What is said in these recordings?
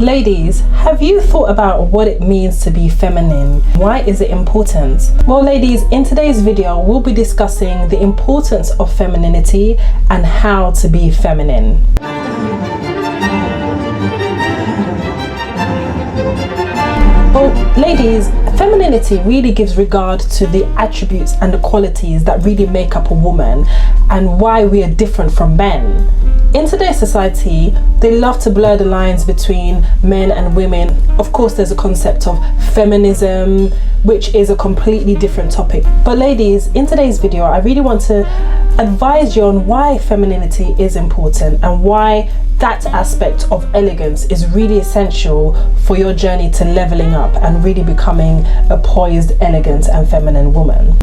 Ladies, have you thought about what it means to be feminine? Why is it important? Well, ladies, in today's video, we'll be discussing the importance of femininity and how to be feminine. Well, ladies, femininity really gives regard to the attributes and the qualities that really make up a woman and why we are different from men. In today's society, they love to blur the lines between men and women. Of course, there's a concept of feminism, which is a completely different topic. But ladies, in today's video, I really want to advise you on why femininity is important and why that aspect of elegance is really essential for your journey to leveling up and really becoming a poised, elegant and feminine woman.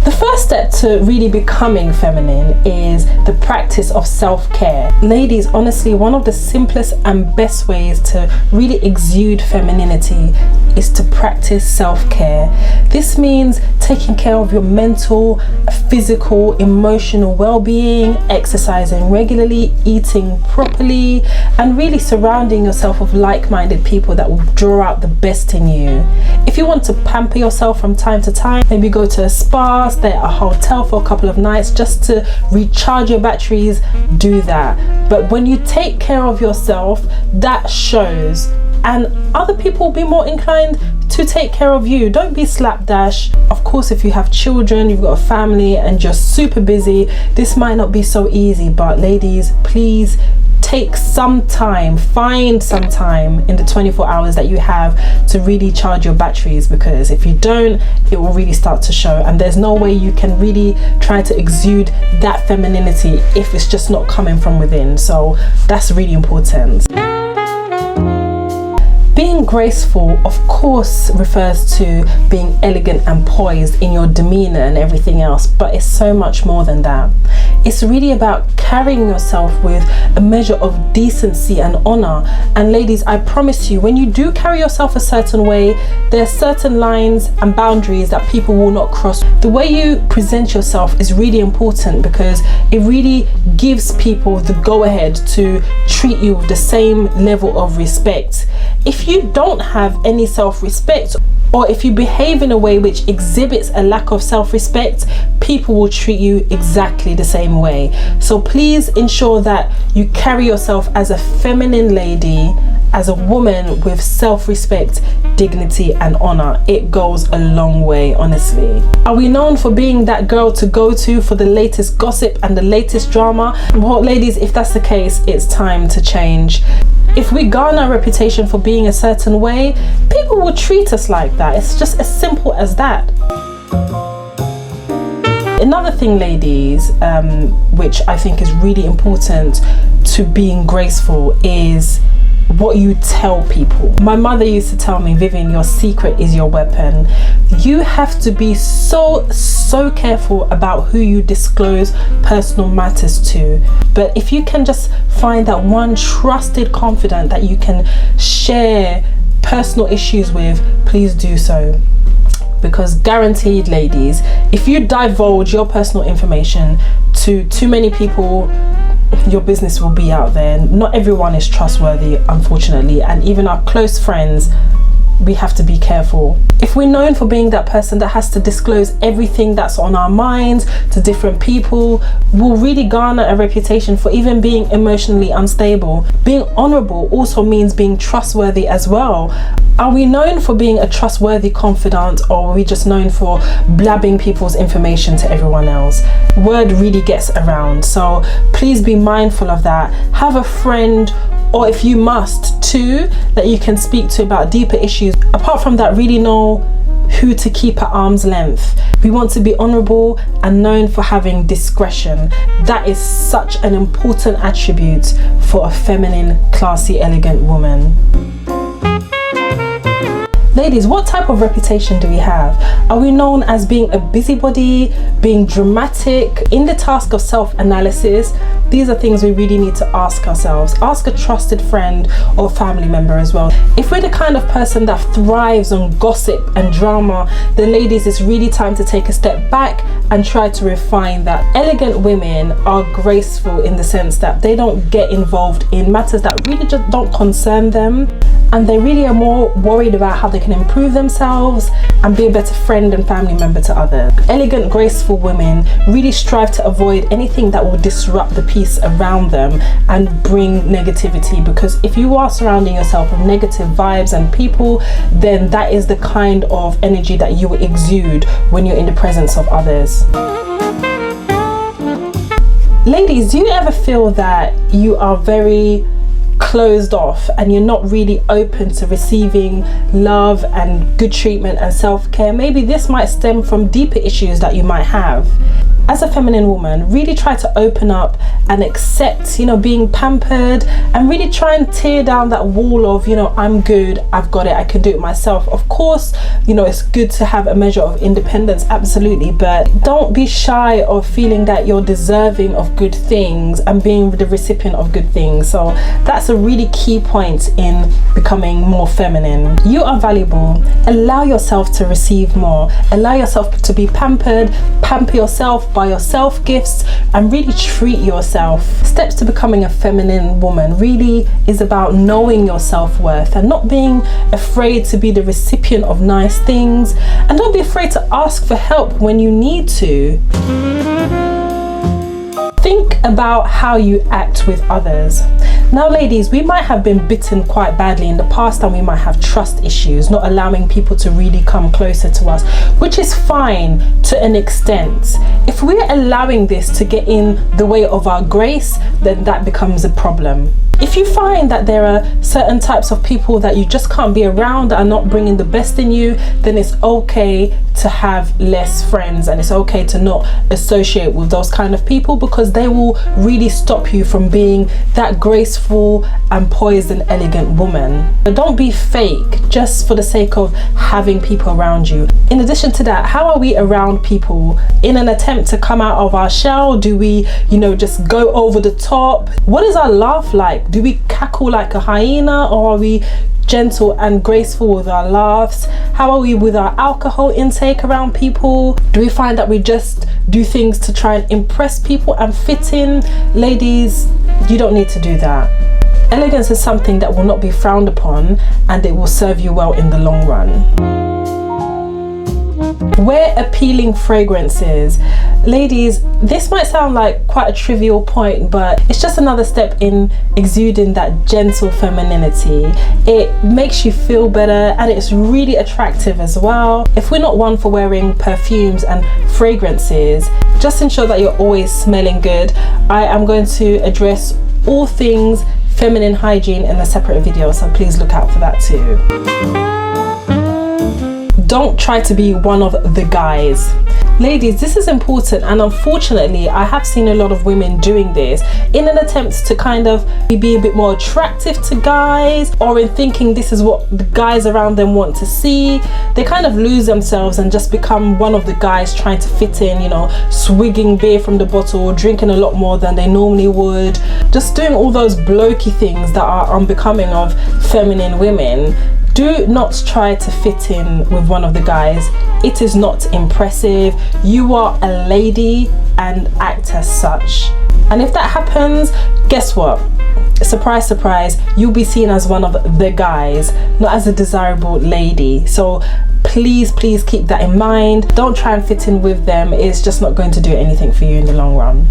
The first step to really becoming feminine is the practice of self-care. Ladies, honestly, one of the simplest and best ways to really exude femininity is to practice self-care. This means taking care of your mental, physical, emotional well-being, exercising regularly, eating properly, and really surrounding yourself with like-minded people that will draw out the best in you. If you want to pamper yourself from time to time, maybe go to a spa, stay at a hotel for a couple of nights just to recharge your batteries, do that. But when you take care of yourself, that shows, and other people will be more inclined to take care of you. Don't be slapdash. Of course, if you have children, you've got a family and you're super busy, this might not be so easy, but ladies, please take some time, find some time in the 24 hours that you have to really charge your batteries, because if you don't, it will really start to show, and there's no way you can really try to exude that femininity if it's just not coming from within. So that's really important. Being graceful, of course, refers to being elegant and poised in your demeanor and everything else, but it's so much more than that. It's really about carrying yourself with a measure of decency and honor. And ladies, I promise you, when you do carry yourself a certain way, there are certain lines and boundaries that people will not cross. The way you present yourself is really important because it really gives people the go-ahead to treat you with the same level of respect. If you don't have any self-respect, or if you behave in a way which exhibits a lack of self-respect, people will treat you exactly the same way. So please ensure that you carry yourself as a feminine lady, as a woman with self-respect, dignity and honor. It goes a long way, honestly. Are we known for being that girl to go to for the latest gossip and the latest drama? Well, ladies, if that's the case, it's time to change. If we garner a reputation for being a certain way, people will treat us like that. It's just as simple as that. Another thing, ladies, which I think is really important to being graceful is what you tell people. My mother used to tell me, Vivian, your secret is your weapon. You have to be so careful about who you disclose personal matters to. But if you can just find that one trusted confidant that you can share personal issues with, please do so. Because guaranteed, ladies, if you divulge your personal information to too many people, your business will be out there. Not everyone is trustworthy, unfortunately, and even our close friends, we have to be careful. If we're known for being that person that has to disclose everything that's on our minds to different people, we'll really garner a reputation for even being emotionally unstable. Being honorable also means being trustworthy as well. Are we known for being a trustworthy confidant, or are we just known for blabbing people's information to everyone else? Word really gets around, so please be mindful of that. Have a friend, or if you must, two that you can speak to about deeper issues. Apart from that, really know who to keep at arm's length. We want to be honorable and known for having discretion. That is such an important attribute for a feminine, classy, elegant woman. Ladies, what type of reputation do we have? Are we known as being a busybody, being dramatic? In the task of self-analysis, these are things we really need to ask ourselves. Ask a trusted friend or family member as well. If we're the kind of person that thrives on gossip and drama, then ladies, it's really time to take a step back and try to refine that. Elegant women are graceful in the sense that they don't get involved in matters that really just don't concern them, and they really are more worried about how they can improve themselves and be a better friend and family member to others. Elegant, graceful women really strive to avoid anything that will disrupt the peace around them and bring negativity, because if you are surrounding yourself with negative vibes and people, then that is the kind of energy that you will exude when you're in the presence of others. Ladies, do you ever feel that you are very closed off and you're not really open to receiving love and good treatment and self-care? Maybe this might stem from deeper issues that you might have. As a feminine woman, really try to open up and accept, being pampered, and really try and tear down that wall of, I'm good, I've got it, I can do it myself. Of course, it's good to have a measure of independence, absolutely, but don't be shy of feeling that you're deserving of good things and being the recipient of good things. So that's a really key point in becoming more feminine. You are valuable. Allow yourself to receive more. Allow yourself to be pampered. Pamper yourself, buy yourself gifts, and really treat yourself. Steps to becoming a feminine woman really is about knowing your self-worth and not being afraid to be the recipient of nice things, and don't be afraid to ask for help when you need to. Think about how you act with others. Now ladies, we might have been bitten quite badly in the past, and we might have trust issues, not allowing people to really come closer to us, which is fine to an extent. If we're allowing this to get in the way of our grace, then that becomes a problem. If you find that there are certain types of people that you just can't be around, that are not bringing the best in you, then it's okay to have less friends, and it's okay to not associate with those kind of people, because they will really stop you from being that graceful and poised and elegant woman. But don't be fake just for the sake of having people around you. In addition to that, how are we around people? In an attempt to come out of our shell, do we, just go over the top? What is our laugh like? Do we cackle like a hyena, or are we gentle and graceful with our laughs? How are we with our alcohol intake around people? Do we find that we just do things to try and impress people and fit in? Ladies, you don't need to do that. Elegance is something that will not be frowned upon, and it will serve you well in the long run. Wear appealing fragrances. Ladies, this might sound like quite a trivial point, but it's just another step in exuding that gentle femininity. It makes you feel better, and it's really attractive as well. If we're not one for wearing perfumes and fragrances, just ensure that you're always smelling good. I am going to address all things feminine hygiene in a separate video, so please look out for that too. Don't try to be one of the guys. Ladies, this is important, and unfortunately I have seen a lot of women doing this in an attempt to kind of be a bit more attractive to guys, or in thinking this is what the guys around them want to see. They kind of lose themselves and just become one of the guys trying to fit in, swigging beer from the bottle, drinking a lot more than they normally would, just doing all those blokey things that are unbecoming of feminine women. Do not try to fit in with one of the guys. It is not impressive. You are a lady, and act as such. And if that happens, guess what? Surprise, surprise, you'll be seen as one of the guys, not as a desirable lady. So please keep that in mind. Don't try and fit in with them. It's just not going to do anything for you in the long run.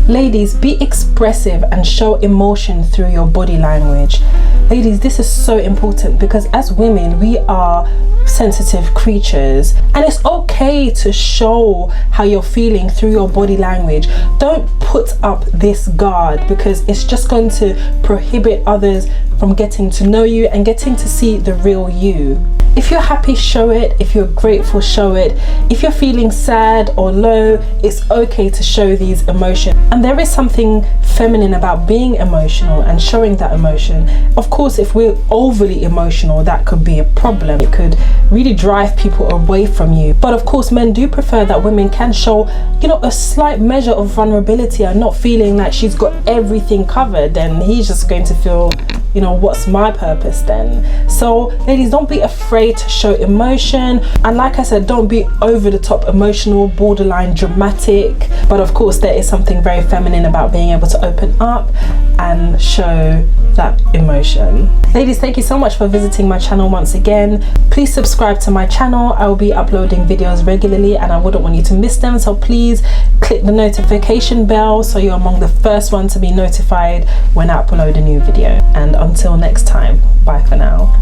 Ladies, be expressive and show emotion through your body language. Ladies, this is so important, because as women, we are sensitive creatures, and it's okay to show how you're feeling through your body language. Don't put up this guard, because it's just going to prohibit others from getting to know you and getting to see the real you. If you're happy, show it. If you're grateful, show it. If you're feeling sad or low, it's okay to show these emotions. And there is something feminine about being emotional and showing that emotion. Of course, if we're overly emotional, that could be a problem. It could really drive people away from you. But of course, men do prefer that women can show, you know, a slight measure of vulnerability and not feeling like she's got everything covered, and he's just going to feel, you know, what's my purpose then? So ladies, don't be afraid to show emotion, and like I said, don't be over the top emotional, borderline dramatic. But of course, there is something very feminine about being able to open up and show that emotion. Ladies, thank you so much for visiting my channel once again. Please subscribe to my channel. I will be uploading videos regularly and I wouldn't want you to miss them, so please click the notification bell so you're among the first one to be notified when I upload a new video. And until next time, bye for now.